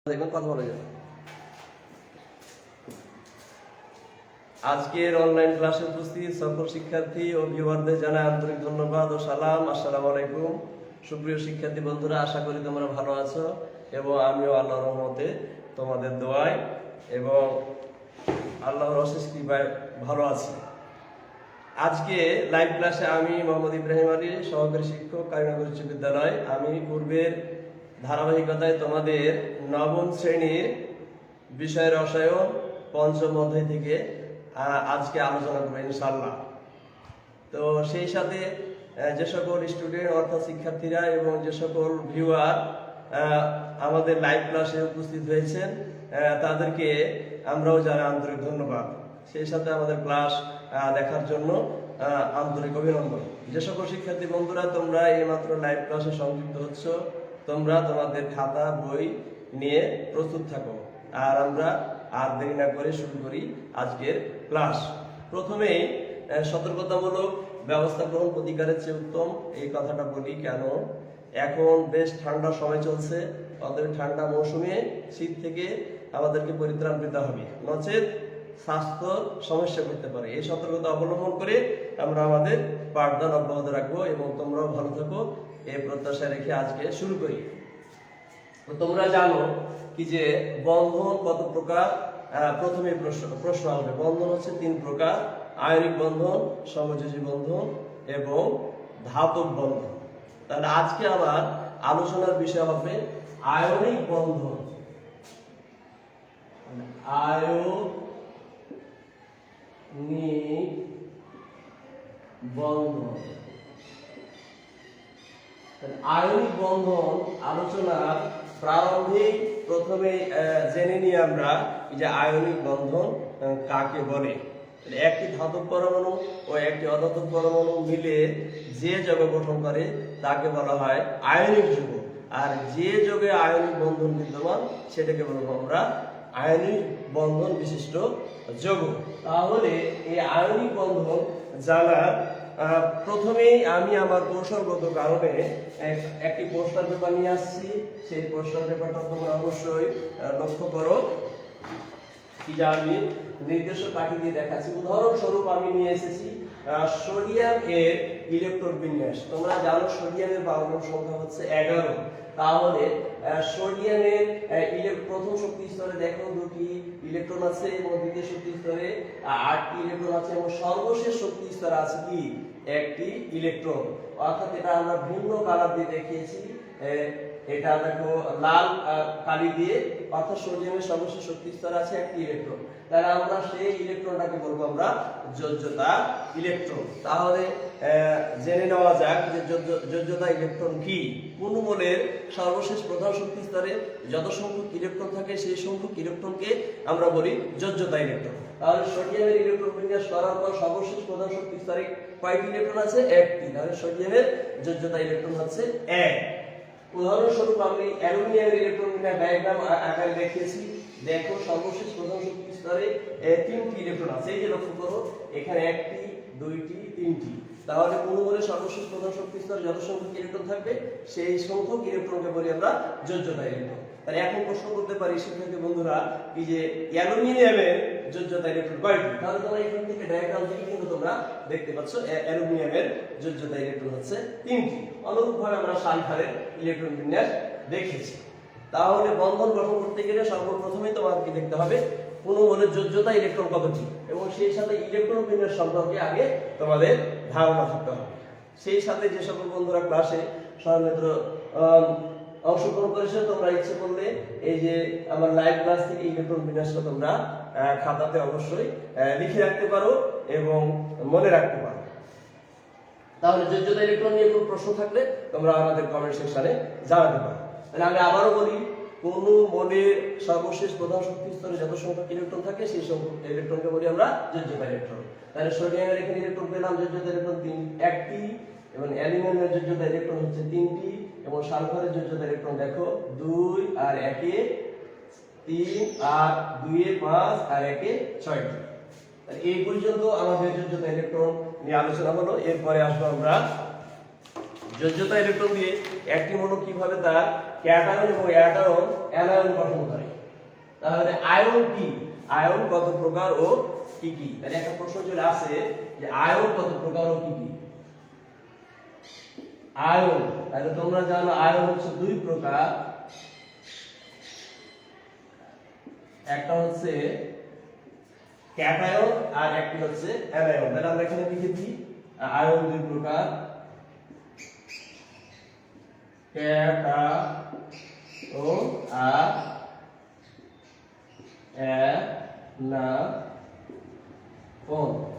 দেখবেন কথা বলা যাবে। আজকের অনলাইন ক্লাসে উপস্থিত সকল শিক্ষার্থী ও ভিউয়ারদের জানাই আন্তরিক ধন্যবাদ ও সালাম। আসসালামু আলাইকুম। সুপ্রিয় শিক্ষার্থী বন্ধুরা, আশা করি তোমরা ভালো আছো এবং আমিও আল্লাহর রহমতে তোমাদের দোয়ায় এবং আল্লাহর অশেষ কৃপায় ভালো আছি। আজকে লাইভ ক্লাসে আমি মোহাম্মদ ইব্রাহিম আলী, সহকারী শিক্ষক, কারিগরি উচ্চ বিদ্যালয়। আমি পূর্বের ধারাবাহিকতায় তোমাদের নবম শ্রেণীর বিষয় রসায়ন পঞ্চম অধ্যায় থেকে আজকে আলোচনা করবো ইনশাআল্লাহ। তো সেই সাথে যে সকল স্টুডেন্ট অর্থাৎ শিক্ষার্থীরা এবং যে সকল ভিউয়ার আমাদের লাইভ ক্লাসে উপস্থিত হয়েছেন তাদেরকে আমরাও জানাই আন্তরিক ধন্যবাদ। সেই সাথে আমাদের ক্লাস দেখার জন্য আন্তরিক অভিনন্দন। যে সকল শিক্ষার্থী বন্ধুরা তোমরা এইমাত্র লাইভ ক্লাসে সংযুক্ত হচ্ছ, তোমরা তোমাদের খাতা বই নিয়ে প্রস্তুত থাকো। আর আমরা আর দেরি না করে শুরু করি আজকের ক্লাস। প্রথমেই সতর্কতামূলক ব্যবস্থা গ্রহণ প্রতিকারের চেয়ে উত্তম, এই কথাটা বলি কেন? এখন বেশ ঠান্ডা সময় চলছে, অতএব ঠান্ডা মৌসুমে শীত থেকে আমাদেরকে পরিত্রাণ পেতে হবে, নচেত স্বাস্থ্য সমস্যা করতে পারে। এই সতর্কতা অবলম্বন করে আমরা আমাদের পাঠদান অব্যাহত রাখবো এবং তোমরাও ভালো থাকো, এই প্রত্যাশা রেখে আজকে শুরু করি। তোমরা জানো কি যে বন্ধন কত প্রকার? প্রথমে প্রশ্ন আসবে, বন্ধন হচ্ছে তিন প্রকার: আয়নিক বন্ধন, সমযোজী বন্ধন এবং ধাতব বন্ধন। তাহলে আজকে আমার আলোচনার বিষয় হবে আয়নিক বন্ধন। আয়নিক বন্ধন। আয়নিক বন্ধন আলোচনার প্রারম্ভিক প্রথমে জেনে নিই আমরা যে আয়নিক বন্ধন কাকে বলে। একটি ধাতব পরমাণু ও একটি অধাতব পরমাণু মিলে যে যৌগ গঠন করে তাকে বলা হয় আয়নিক যৌগ। আর যে যৌগে আয়নিক বন্ধন বিদ্যমান সেটাকে বলবো আমরা আয়নিক বন্ধন বিশিষ্ট যৌগ। তাহলে এই আয়নিক বন্ধন জানার প্রথমেই আমি আমার কৌশলগত কারণে একটি পোস্টার পেপার নিয়ে আসছি। সেই পোস্টার পেপারটা তোমরা অবশ্যই লক্ষ্য করো কি যে আমি নির্দেশক কাঠি দিয়ে দেখাচ্ছি। উদাহরণস্বরূপ আমি নিয়ে এসেছি সোডিয়াম এর ইলেকট্রন বিন্যাস। তোমরা জানো সোডিয়ামের পারমাণবিক সংখ্যা হচ্ছে 11। তাহলে সোডিয়ামের প্রথম শক্তি স্তরে দেখো দুটি ইলেকট্রন আছে এবং দ্বিতীয় শক্তি স্তরে 8টি ইলেকট্রন আছে এবং সর্বশেষ শক্তি স্তরে আছে কি একটি ইলেকট্রন। অর্থাৎ এটা আমরা ভিন্ন কালার দিয়ে দেখিয়েছি। এটা দেখো লাল কালি দিয়ে, অর্থাৎ সোডিয়ামের সর্বশেষ শক্তি স্তরে আছে একটি ইলেকট্রন। তাহলে আমরা সেই ইলেকট্রনটাকে বলবো আমরা যোজ্যতা ইলেকট্রন। তাহলে জেনে নেওয়া যাক যে যোজ্যতা ইলেকট্রন কি। কোন মোলের সর্বশেষ প্রধান শক্তি স্তরে যত সংখ্যক ইলেকট্রন থাকে সেই সংখ্যক ইলেকট্রনকে আমরা বলি যোজ্যতা ইলেকট্রন। তাহলে সোডিয়ামের ইলেকট্রন বিন্যাস করার পর সর্বশেষ প্রধান শক্তি স্তরে কয়টি ইলেকট্রন আছে? একটি। তাহলে সোডিয়ামের যোজ্যতা ইলেকট্রন হচ্ছে 1। উদাহরণস্বরূপ আমি অ্যালুমিনিয়ামের ইলেকট্রন বিন্যাস ডায়াগ্রাম আকারে দেখিয়েছি। দেখো সর্বশেষ প্রধান শক্তি স্তরে 3টি ইলেকট্রন আছে। এই যে লক্ষ্য করো এখানে 1টি 2টি 3টি। তাহলে কোন মোলের সর্বশেষ প্রধান শক্তি স্তরে যত সংখ্যক ইলেকট্রন থাকবে সেই সংখ্যক ইলেকট্রনকে বলি আমরা যোজ্যতা ইলেকট্রন। তাহলে এখন প্রশ্ন করতে পারি শিক্ষার্থী বন্ধুরা কি যে অ্যালুমিনিয়ামের যোজ্যতা ইলেকট্রন কয়টি? তাহলে তোমরা এখান থেকে ডায়াগ্রাম থেকে কিন্তু তোমরা দেখতে পাচ্ছ অ্যালুমিনিয়ামের যোজ্যতা ইলেকট্রন হচ্ছে 3টি। অনুরূপভাবে আমরা সালফারের ইলেকট্রন বিন্যাস দেখেছি। তাহলে বন্ধন গঠন করতে গেলে সর্বপ্রথমেই তোমাকে দেখতে হবে কোন মোলের যোজ্যতা ইলেকট্রন কতটি এবং সেই সাথে ইলেকট্রন বিন্যাস সম্পর্কে আগে তোমাদের ধারণা থাকতে হবে। সেই সাথে যে সকল বন্ধুরা ক্লাসে সর্বত্র অংশগ্রহণ করেছে তোমরা ইচ্ছে করলে এই যে আমার লাইভ ক্লাস থেকে ইলেকট্রন বিন্যাসটা তোমরা খাতাতে অবশ্যই লিখে রাখতে পারো এবং মনে রাখতে পারো। তাহলে যোজ্যতা ইলেকট্রন নিয়ে কোনো প্রশ্ন থাকলে তোমরা আমাদের কমেন্ট সেকশনে জানাতে পারো। তাহলে আমি আবারও বলি, কোন মোলের সর্বশেষ প্রধান শক্তি স্তরে যত সংখ্যক ইলেকট্রন থাকে সেই সংখ্যক ইলেকট্রনকে বলি আমরা যোজ্যতা ইলেকট্রন। তাহলে সোডিয়ামের এখানে ইলেকট্রন পেলাম যোজ্যতা ইলেকট্রন 1টি এবং অ্যালুমিনিয়ামের যোজ্যতা ইলেকট্রন হচ্ছে 3টি এবং সালফারের যোজ্যতা ইলেকট্রন দেখো 2 আর 1 এ 3 আর 2 এ 5 আর 1 এ 6টি। এই পর্যন্ত আমাদের যোজ্যতা ইলেকট্রন নিয়ে আলোচনা হলো। এরপরে আসবো আমরা যোজ্যতা ইলেকট্রন দিয়ে একটি মৌল কিভাবে তার ক্যাটায়ন এবং অ্যানায়ন অ্যানায়ন গঠন করে। তাহলে আয়ন কি, আয়ন কত প্রকার ও কি কি? তাহলে একটা প্রশ্ন চলে আসে যে আয়ন কত প্রকার ও কি কি? আয়ন, তাহলে তোমরা জানো আয়ন হচ্ছে দুই প্রকার, একটা হচ্ছে ক্যাটায়ন আর একটি হচ্ছে অ্যানায়ন। তাহলে আমরা এখানে লিখেছি আয়ন দুই প্রকার, ক্যাটায়ন আর অ্যানায়ন।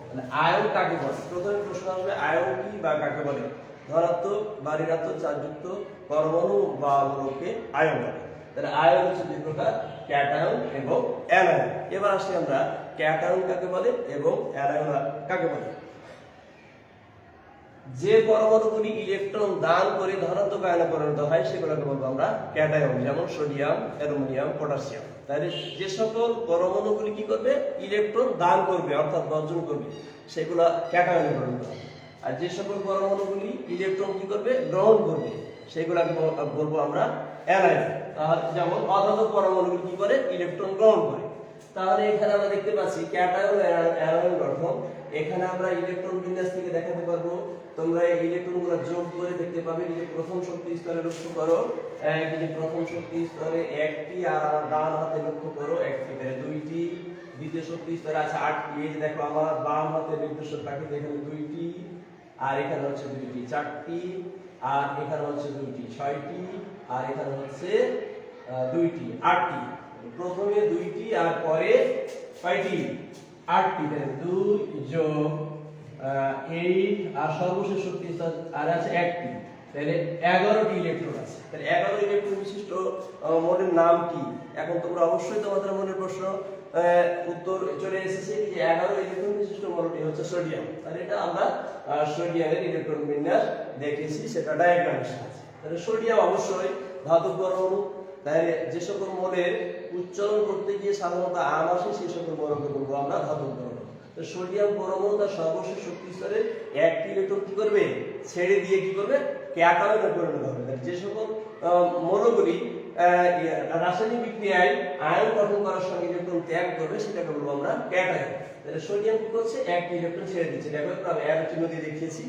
মানে আয়ন কাকে বলে? প্রথমে প্রশ্ন আসবে আয়ন কি বা কাকে বলে? ধনাত্মক বা ঋণাত্মক চার্জযুক্ত পরমাণু বা মৌলকে আয়ন বলে। তাহলে আয়ন হচ্ছে দুই প্রকার, ক্যাটায়ন এবং অ্যানায়ন। এবার আসি আমরা ক্যাটায়ন কাকে বলে এবং অ্যানায়ন কাকে বলে। যে পরমাণুগুলি ইলেকট্রন দান করে ধনাত্মক আয়নে পরিণত হয় সেগুলোকে বলবো আমরা ক্যাটায়ন, যেমন সোডিয়াম, অ্যালুমিনিয়াম, পটাশিয়াম। তাহলে যে সকল পরমাণুগুলি কি করবে? ইলেকট্রন দান করবে অর্থাৎ বর্জন করবে, সেগুলো ক্যাটায়নে পরিণত হবে। আর যে সকল পরমাণুগুলি ইলেকট্রন কি করবে? গ্রহণ করবে, সেগুলোকে বলবো আমরা অ্যানায়ন। তাহলে যেমন অধাতব পরমাণুগুলি কি করে? ইলেকট্রন গ্রহণ করে। তাহলে এখানে আমরা দেখতে পাচ্ছি ক্যাটায়ন অ্যানায়ন গঠন। এখানে আমরা ইলেকট্রন বিন্যাস থেকে দেখাতে পারবো। তোমরা এই ইলেকট্রনগুলো যোগ করে দেখতে পাবে যে প্রথম শক্তি স্তরে লক্ষ্য করো, এই প্রথম শক্তি স্তরে একটি, আর আমার ডান হাতে লক্ষ্য করো একটি, দুইটি। দ্বিতীয় শক্তি স্তরে আছে 8টি। এই যে দেখো আমার বাম হাতে নির্দেশক কাকে, এখানে 2টি, আর এখানে হচ্ছে 2টি, 4টি, আর এখানে হচ্ছে 2টি, 6টি, আর এখানে হচ্ছে 2টি, 8টি। প্রথমে 2টি আর পরে কয়টি? 8টি। 2 যোগ 8 আর সর্বশেষ শক্তি স্তর আর আছে 1টি। তাহলে 11টি ইলেকট্রন আছে। তাহলে 11 ইলেকট্রন বিশিষ্ট মৌলের নাম কি? এখন তোমরা অবশ্যই তোমাদের মনের প্রশ্ন উত্তর চলে এসেছে যে 11 ইলেকট্রন বিশিষ্ট মৌলটি হচ্ছে সোডিয়াম। তাহলে এটা আমরা সোডিয়ামের ইলেকট্রন বিন্যাস দেখেছি, সেটা ডায়াগ্রামে আছে। তাহলে সোডিয়াম অবশ্যই ধাতব পরমাণু। তাহলে যে সকল মৌলের উচ্চারণ করতে গিয়ে সাধারণত আম আসে সেই সকল মৌলকে বলবো আমরা ধাতব পরমাণু। তো সোডিয়াম পরমাণু তার সর্বশেষ শক্তি স্তরে একটি ইলেকট্রন কি করবে? ছেড়ে দিয়ে কি করবে? ক্যাটায়নে পরিণত হবে। যে সকল মৌলগুলি রাসায়নিক বিক্রিয়ায় আয়ন গঠন করার সঙ্গে ইলেকট্রন ত্যাগ করবে সেটাকে বলবো আমরা ক্যাটায়ন। তাহলে সোডিয়াম কি করছে? একটি ইলেকট্রন ছেড়ে দিচ্ছে। দেখো আমি অ্যারো চিহ্ন দিয়ে দেখিয়েছি,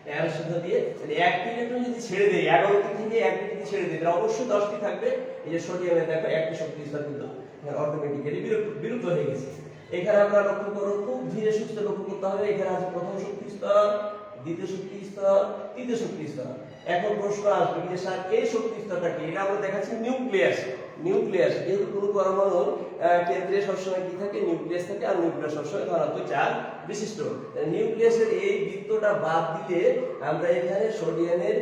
অ্যারো চিহ্ন দিয়ে। তাহলে একটি ইলেকট্রন যদি ছেড়ে দেয়, 11টি থেকে একটি যদি ছেড়ে দেয়, তাহলে অবশ্যই 10টি থাকবে। এই যে সোডিয়ামে দেখো একটি শক্তি স্তর কিন্তু অটোমেটিক্যালি বিলুপ্ত হয়ে গেছে। এখানে আমরা লক্ষ্য করো, খুব ধীরে সুস্থে লক্ষ্য করতে হবে। এখানে আছে প্রথম শক্তি স্তর, দ্বিতীয় শক্তি স্তর, তৃতীয় শক্তি স্তর। এখন প্রশ্ন আসবে যে স্যার এই শক্তি স্তরটা কি? এটা আমরা দেখাচ্ছি নিউক্লিয়াস। নিউক্লিয়াস যেহেতু কোনো পরমাণুর কেন্দ্রে সবসময় কি থাকে? নিউক্লিয়াস থাকে, আর নিউক্লিয়াস সবসময় ধনাত্মক চার্জ বিশিষ্ট। নিউক্লিয়াসের এই বৃত্তটা বাদ দিলে আমরা এখানে সোডিয়ামের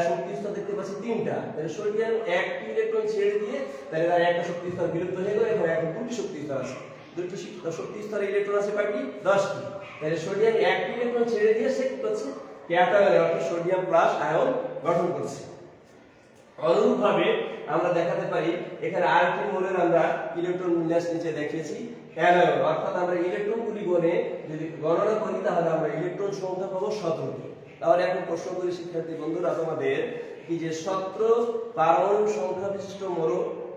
শক্তি স্তর দেখতে পাচ্ছি 3টা। তাহলে সোডিয়াম একটি ইলেকট্রন ছেড়ে দিয়ে তাহলে তার একটা শক্তি স্তর বিলুপ্ত হয়ে গেল এবং এখন 2টি শক্তি স্তর আছে। 2টি শক্তি স্তরে ইলেকট্রন আছে কয়টি? 10টি। তাহলে সোডিয়াম একটি ইলেকট্রন ছেড়ে দিয়ে সে কি করছে? ক্যাটায়নে অর্থাৎ সোডিয়াম প্লাস আয়ন গঠন করছে। অনুরূপভাবে আমরা দেখাতে পারি এখানে আরেকটি মৌলের আমরা ইলেকট্রন বিন্যাস নিচে দেখিয়েছি অ্যানায়ন, অর্থাৎ আমরা ইলেকট্রনগুলি গণে যদি গণনা করি তাহলে আমরা ইলেকট্রন সংখ্যা পাবো 17টি। তাহলে এখন প্রশ্ন করি শিক্ষার্থী বন্ধুরা তোমাদের কি যে 17 পারমাণবিক সংখ্যা বিশিষ্ট মৌল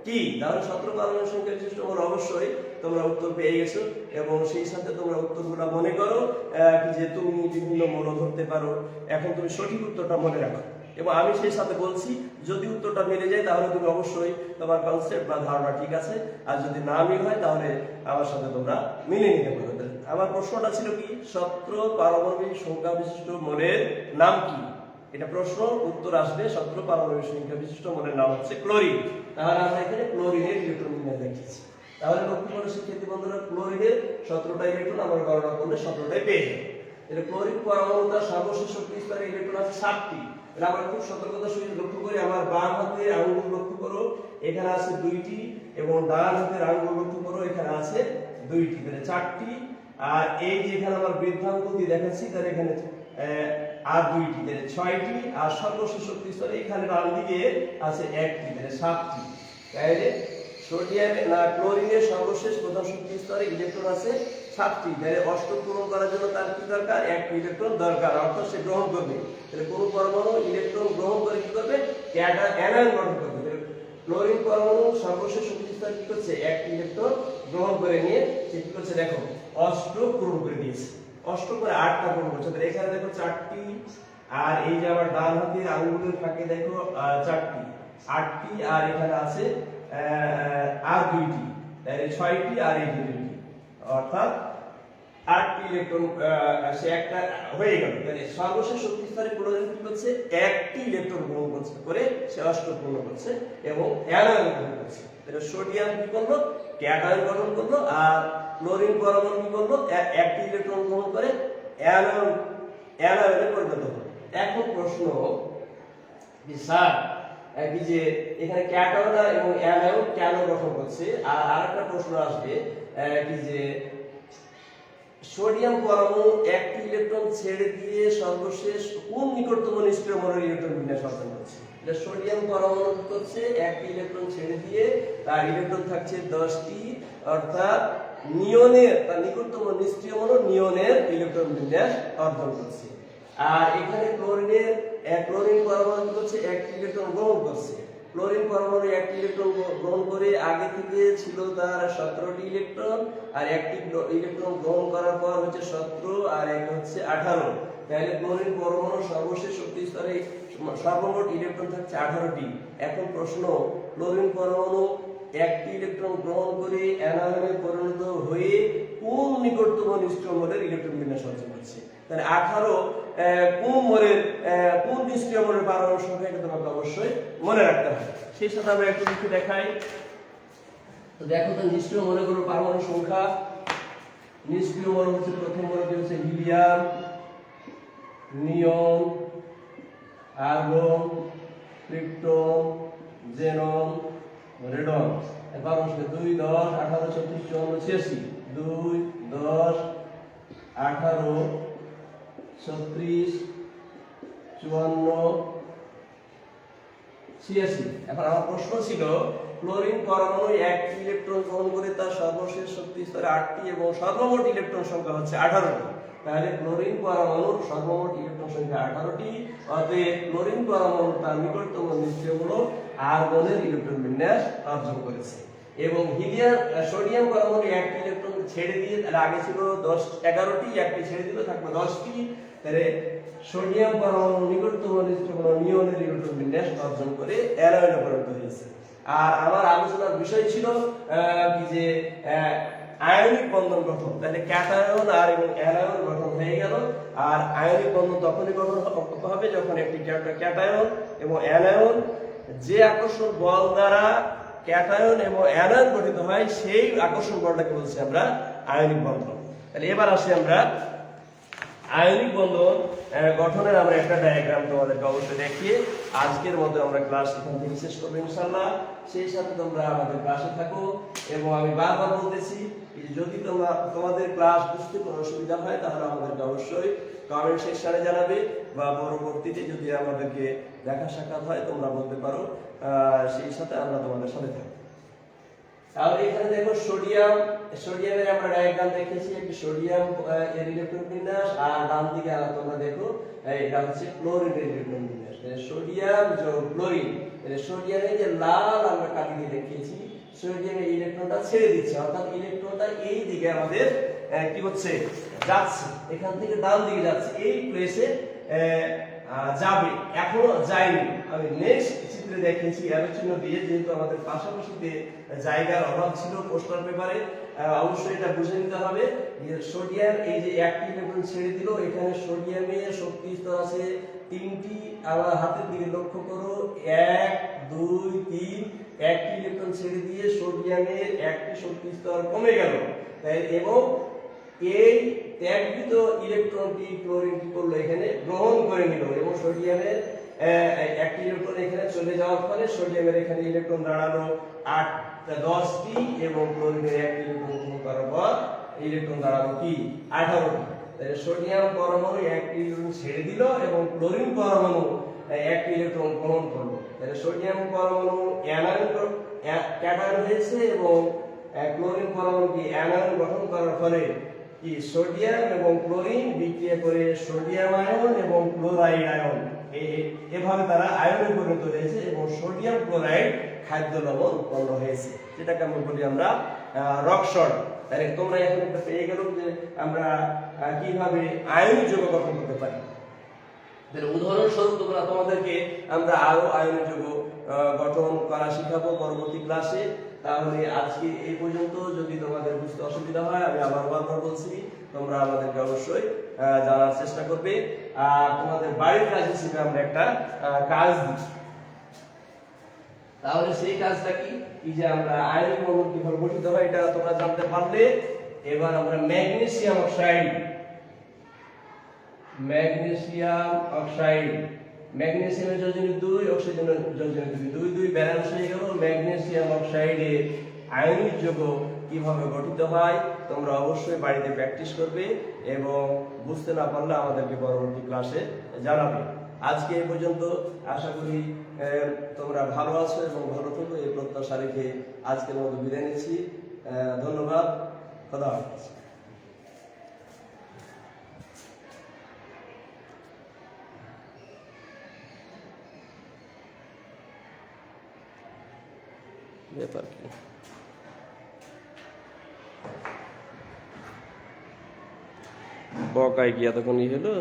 কি? তাহলে 17 পারমাণবিক সংখ্যা বিশিষ্ট মৌল অবশ্যই তোমরা উত্তর পেয়ে গেছো এবং সেই সাথে তোমরা উত্তরগুলো মনে করো যে তুমি বিভিন্ন মৌল ধরতে পারো। এখন তুমি সঠিক উত্তরটা মনে রাখো এবং আমি সেই সাথে বলছি যদি উত্তরটা মিলে যায় তাহলে তুমি অবশ্যই তোমার কনসেপ্ট বা ধারণা ঠিক আছে, আর যদি না মিল হয় তাহলে আমার সাথে তোমরা মিলে নিতে পারো। আমার প্রশ্নটা ছিল কি? 17 পারমাণবিক সংখ্যা বিশিষ্ট মৌলের নাম কি? এটা প্রশ্ন, উত্তর আসবে 17 পারমাণবিক সংখ্যা বিশিষ্ট মৌলের নাম হচ্ছে ক্লোরিন। তাহলে আমরা এখানে ক্লোরিনের ইলেকট্রন বিন্যাস দেখিয়েছি। তাহলে লক্ষ্য করো শিক্ষার্থী বন্ধুরা, ক্লোরিনের 17টা ইলেকট্রন আমরা গণনা করলে 17টাই পেয়ে যাবে। এটা ক্লোরিন পরমাণু তার সর্বশেষ শক্তি স্তরে ইলেকট্রন আছে 7টি। এটা আমরা খুব সতর্কতার সহিত লক্ষ্য করি। আমার বাম হাতের আঙ্গুল লক্ষ্য করো, এখানে আছে 2টি, এবং ডান হাতের আঙ্গুল লক্ষ্য করো, এখানে আছে 2টি, তাহলে 4টি। আর এই যে এখানে আমার বৃদ্ধাঙ্গুল দিয়ে দেখাচ্ছি, তাহলে এখানে আর 2টি, তাহলে 6টি। আর সর্বশেষ শক্তি স্তরে এখানে ডান দিকে আছে 1টি, তাহলে 7টি। তাহলে ক্লোরিনের সর্বশেষ প্রথম শক্তি স্তরে ইলেকট্রন আছে 7টি। তাহলে অষ্টক পূরণ করার জন্য তার কি দরকার? 1টি ইলেকট্রন দরকার, অর্থাৎ সে গ্রহণ করবে। তাহলে কোন পরমাণু ইলেকট্রন গ্রহণ করে কি করবে? অ্যানায়ন গঠন করবে। ক্লোরিন পরমাণু সর্বশেষ শক্তি স্তর কি করছে, একটি ইলেকট্রন গ্রহণ করে নিয়ে সে কি করছে দেখো অষ্টক পূরণ করে দিয়েছে, অষ্টক করে 8টা পূরণ করছে। তাহলে এখানে দেখো 4টি, আর এই যে আমার ডান হাতের আঙ্গুলের ফাঁকে দেখো 4টি, 8টি, আর এখানে আছে আর 2টি, তাহলে 6টি আর এই 2টি, অর্থাৎ 8টি ইলেকট্রন সে একটা হয়ে গেল। তাহলে সর্বশেষ শক্তি স্তরে ক্লোরিন কি করছে, একটি ইলেকট্রন গ্রহণ করছে করে সে অষ্টক পূর্ণ করছে এবং অ্যানায়ন গ্রহণ করছে। তাহলে সোডিয়াম কি করলো, ক্যাটায়ন গঠন করলো, আর ক্লোরিন পরমাণু কি করলো, একটি ইলেকট্রন গ্রহণ করে অ্যানায়নে পরিণত হলো। এখন প্রশ্ন স্যার কি যে এখানে ক্যাটায়ন এবং অ্যানায়ন কেন গঠন করছে, আর আরেকটা প্রশ্ন আসবে কি যে সোডিয়াম পরমাণু একটি ইলেকট্রন ছেড়ে দিয়ে সর্বশেষ কোন নিকটতম নিষ্ক্রিয় মৌলের ইলেকট্রন বিন্যাস অর্জন করছে। সোডিয়াম পরমাণু হচ্ছে একটি ইলেকট্রন ছেড়ে দিয়ে তার ইলেকট্রন থাকছে 10টি, অর্থাৎ নিয়নের তার নিকটতম নিষ্ক্রিয় মৌল নিয়নের ইলেকট্রন বিন্যাস অর্জন করছে। আর এখানে ক্লোরিন পরমাণু হচ্ছে একটি ইলেকট্রন গ্রহণ করছে। ক্লোরিন পরমাণু একটি ইলেকট্রন গ্রহণ করে আগে থেকে ছিল তার 17টি ইলেকট্রন, আর একটি ইলেকট্রন গ্রহণ করার পর হচ্ছে 17 আর এক হচ্ছে 18। তাহলে ক্লোরিন পরমাণু সর্বশেষ শক্তি স্তরে সর্বমোট ইলেকট্রন থাকছে 18টি। এখন প্রশ্ন, ক্লোরিন পরমাণু একটি ইলেকট্রন গ্রহণ করে অ্যানায়নে পরিণত হয়ে কোন নিকটতম নিষ্ক্রিয় মৌলের ইলেকট্রন বিন্যাস অর্জন করছে। তাহলে 18 কোন নিষ্ক্রিয় মৌলের পারমাণবিক সংখ্যা এটা তোমাকে অবশ্যই মনে রাখতে হবে। সেই সাথে আমরা একটু লিখে দেখাই। তো দেখো তো নিষ্ক্রিয় মৌলগুলোর পারমাণবিক সংখ্যা। নিষ্ক্রিয় মৌল হচ্ছে প্রথম মৌলটি হচ্ছে হিলিয়াম, নিয়ন, আর্গন, ক্রিপ্টন, জেনন, রেডন। এবার হচ্ছে 2, 10, 18, 36, 54, 86। 2, 10, 18, 36, 54, 86। এখন আমার প্রশ্ন ছিল ক্লোরিন পরমাণু একটি ইলেকট্রন গ্রহণ করে তার সর্বশেষ শক্তি স্তরে 8টি এবং সর্বমোট ইলেকট্রন সংখ্যা হচ্ছে 18টি। তাহলে ক্লোরিন পরমাণুর সর্বমোট ইলেকট্রন সংখ্যা 18টি, অতএব ক্লোরিন পরমাণু তার নিকটতম নিষ্ক্রিয় মৌল আর্গনের ইলেকট্রন বিন্যাস অর্জন করেছে। এবং সোডিয়াম পরমাণু একটি ইলেকট্রন ছেড়ে দিয়ে, তাহলে আগে ছিল 11টি, একটি ছেড়ে দিল থাকবে 10টি। তাহলে সোডিয়াম পরমাণু নিকটতম নিষ্ক্রিয় মৌল নিয়নের ইলেকট্রন বিন্যাস অর্জন করে অ্যানায়নে পরিণত হয়েছে। আর আমার আলোচনার বিষয় ছিল কি যে আয়নিক বন্ধন গঠন। তাহলে ক্যাটায়ন আর এবং অ্যানায়ন গঠন হয়ে গেল। আর আয়নিক বন্ধন তখনই গঠন হবে যখন একটি ক্যাটায়ন এবং অ্যানায়ন যে আকর্ষণ বল দ্বারা ক্যাটায়ন এবং অ্যানায়ন গঠিত হয় সেই আকর্ষণ বলটাকে বলছি আমরা আয়নিক বন্ধন। তাহলে এবার আসি আমরা আয়নিক বন্ধন গঠনের আমরা একটা ডায়াগ্রাম তোমাদেরকে অবশ্যই দেখিয়ে আজকের মতো আমরা ক্লাস এখান থেকে শেষ করবো ইনশাআল্লাহ। সেই সাথে তোমরা আমাদের ক্লাসে থাকো। এবং আমি বারবার বলতেছি যদি তোমাদের ক্লাস বুঝতে কোনো অসুবিধা হয় তাহলে আমাদেরকে অবশ্যই কমেন্ট সেকশনে জানাবে, বা পরবর্তীতে যদি আমাদেরকে দেখা সাক্ষাৎ হয় তোমরা বলতে পারো, সেই সাথে আমরা তোমাদের সাথে থাকবো। তাহলে এখানে দেখো সোডিয়ামের আমরা ডায়াগ্রাম দেখেছি, একটি সোডিয়াম এর ইলেকট্রন বিন্যাস, আর ডান দিকে তোমরা দেখো এটা হচ্ছে ক্লোরিনের ইলেকট্রন বিন্যাস। সোডিয়াম যোগ ক্লোরিন, সোডিয়ামে যে লাল আমরা কালি দিয়ে দেখিয়েছি, সোডিয়ামের ইলেকট্রনটা ছেড়ে দিচ্ছে, অর্থাৎ ইলেকট্রনটা এই দিকে আমাদের কি হচ্ছে যাচ্ছে, এখান থেকে ডান দিকে যাচ্ছে, এই প্লেসে যাবে, এখনো যায়নি। আমি নেক্সট চিত্রে দেখিয়েছি অ্যারো চিহ্ন দিয়ে, যেহেতু আমাদের পাশাপাশিতে জায়গার অভাব ছিল পোস্টার পেপারে, অবশ্যই এটা বুঝে নিতে হবে যে সোডিয়াম এই যে একটি ইলেকট্রন ছেড়ে দিল, এখানে সোডিয়ামের শক্তি স্তর আছে 3টি। আমার হাতের দিকে লক্ষ্য করো, 1, 2, 3, একটি ইলেকট্রন ছেড়ে দিয়ে সোডিয়ামের একটি শক্তি স্তর কমে গেল, এবং এই ত্যাগকৃত ইলেকট্রনটি ক্লোরিন কি করলো, এখানে গ্রহণ করে নিল, এবং সোডিয়ামের একটি ইলেকট্রন এখানে চলে যাওয়ার ফলে সোডিয়ামের এখানে ইলেকট্রন দাঁড়ালো 10টি, এবং ক্লোরিনের একটি ইলেকট্রন গ্রহণ করার পর ইলেকট্রন দাঁড়ালো কি 18টি। তাহলে সোডিয়াম পরমাণু একটি ইলেকট্রন ছেড়ে দিল এবং ক্লোরিন পরমাণু একটি ইলেকট্রন গ্রহণ করলো। তাহলে সোডিয়াম পরমাণু ক্যাটায়ন হয়েছে এবং ক্লোরিন পরমাণু কি অ্যানায়ন গঠন করার ফলে কি সোডিয়াম এবং ক্লোরিন বিক্রিয়া করে সোডিয়াম আয়ন এবং ক্লোরাইড আয়ন, এভাবে তারা আয়নে পরিণত হয়েছে, এবং সোডিয়াম ক্লোরাইড খাদ্য লবণ উৎপন্ন হয়েছে, যেটাকে আমরা বলি আমরা রক সল্ট। তাহলে তোমরা এখন একটা পেয়ে গেল যে আমরা কিভাবে আয়নিক যৌগ গঠন করতে পারি। তাহলে উদাহরণস্বরূপ তোমাদেরকে আমরা আরো আয়নিক যৌগ গঠন করা শিখাবো পরবর্তী ক্লাসে। তাহলে আজকে এই পর্যন্ত। যদি তোমাদের বুঝতে অসুবিধা হয়, আমি আবার বারবার বলছি, তোমরা আমাদেরকে অবশ্যই জানার চেষ্টা করবে। আর তোমাদের বাড়ির কাজ হিসেবে আমরা একটা কাজ দিই। তাহলে সেই কাজটা কি, এই যে আমরা আয়নিক বন্ধন কিভাবে গঠিত হয় এটা তোমরা জানতে পারলে। এবার আমরা ম্যাগনেসিয়াম অক্সাইড, ম্যাগনেসিয়ামের যোজনী 2, অক্সিজেনের যোজনী 2, 2 ব্যালেন্স হয়ে গেল। ম্যাগনেসিয়াম অক্সাইডের আয়নিক যৌগ কিভাবে গঠিত হয় তোমরা অবশ্যই বাড়িতে প্র্যাকটিস করবে, এবং বুঝতে না পারলে আমাদেরকে পরবর্তী ক্লাসে জানাবে। আজকে এই পর্যন্ত। আশা করি তোমরা ভালো আছো এবং ভালো থাকো, এই প্রত্যাশা রেখে আজকের মতো বিদায় নিচ্ছি। ধন্যবাদ। খোদা হাফেজ। ব্যাপার কি বকায় কি এতক্ষণ হলো?